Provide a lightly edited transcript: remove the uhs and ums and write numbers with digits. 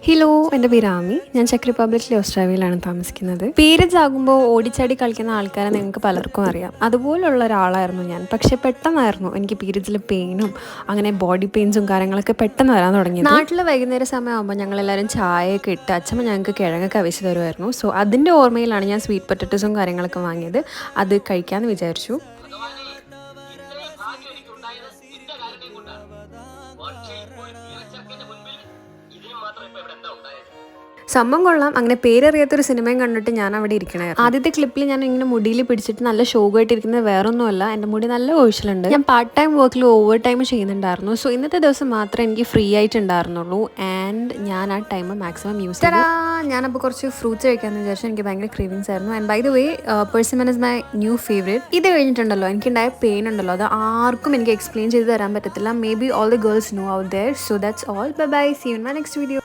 Hello, എൻ്റെ പേര് ആമി. ഞാൻ ചെക്ക് റിപ്പബ്ലിക്കിലെ ഓസ്ട്രേലിയയിലാണ് താമസിക്കുന്നത്. പീരിയഡ്സ് ആകുമ്പോൾ ഓടിച്ചാടി കളിക്കുന്ന ആൾക്കാരെ നിങ്ങൾക്ക് പലർക്കും അറിയാം. അതുപോലുള്ള ഒരാളായിരുന്നു ഞാൻ. പക്ഷേ പെട്ടെന്നായിരുന്നു എനിക്ക് പീരിയഡ്സിൽ പെയിനും അങ്ങനെ ബോഡി പെയിൻസും കാര്യങ്ങളൊക്കെ പെട്ടെന്ന് വരാൻ തുടങ്ങിയത്. നാട്ടിൽ വൈകുന്നേര സമയമാകുമ്പോൾ ഞങ്ങളെല്ലാവരും ചായയൊക്കെ ഇട്ട് അച്ഛമ്മ ഞങ്ങൾക്ക് കിഴങ്ങൊക്കെ അവിച്ച് തരുമായിരുന്നു. സോ അതിൻ്റെ ഓർമ്മയിലാണ് ഞാൻ സ്വീറ്റ് പൊട്ടറ്റോസും കാര്യങ്ങളൊക്കെ വാങ്ങിയത്. അത് കഴിക്കാമെന്ന് വിചാരിച്ചു. സംഭവം കൊള്ളാം. അങ്ങനെ പേരറിയാത്തൊരു സിനിമയും കണ്ടിട്ട് ഞാൻ അവിടെ ഇരിക്കണായിരുന്നു. ആദ്യത്തെ ക്ലിപ്പിൽ ഞാൻ ഇങ്ങനെ മുടിയിൽ പിടിച്ചിട്ട് നല്ല ഷോകായിട്ടിരിക്കുന്നത് വേറൊന്നുമല്ല, എൻ്റെ മുടി നല്ല ഒഴിച്ചിലുണ്ട്. ഞാൻ പാർട്ട് ടൈം വർക്കിൽ ഓവർ ടൈം ചെയ്യുന്നുണ്ടായിരുന്നു. സോ ഇന്നത്തെ ദിവസം മാത്രമേ എനിക്ക് ഫ്രീ ആയിട്ടുണ്ടായിരുന്നുള്ളൂ. ആൻഡ് ഞാൻ ആ ടൈം മാക്സിമം യൂസ് ചെയ്തു. ഞാനപ്പോൾ കുറച്ച് ഫ്രൂട്ട്സ് കഴിക്കാമെന്ന് വിചാരിച്ചു. എനിക്ക് ഭയങ്കര ക്രീവിങ്സ് ആയിരുന്നു. And by the way, persimmon is my new favourite. ഇത് കഴിഞ്ഞിട്ടുണ്ടല്ലോ, എനിക്കുണ്ടായ പെയിൻ ഉണ്ടല്ലോ, അത് ആർക്കും എനിക്ക് എക്സ്പ്ലെയിൻ ചെയ്ത് തരാൻ പറ്റത്തില്ല. Maybe all the girls know out there. So that's all. Bye bye. See you in my next video.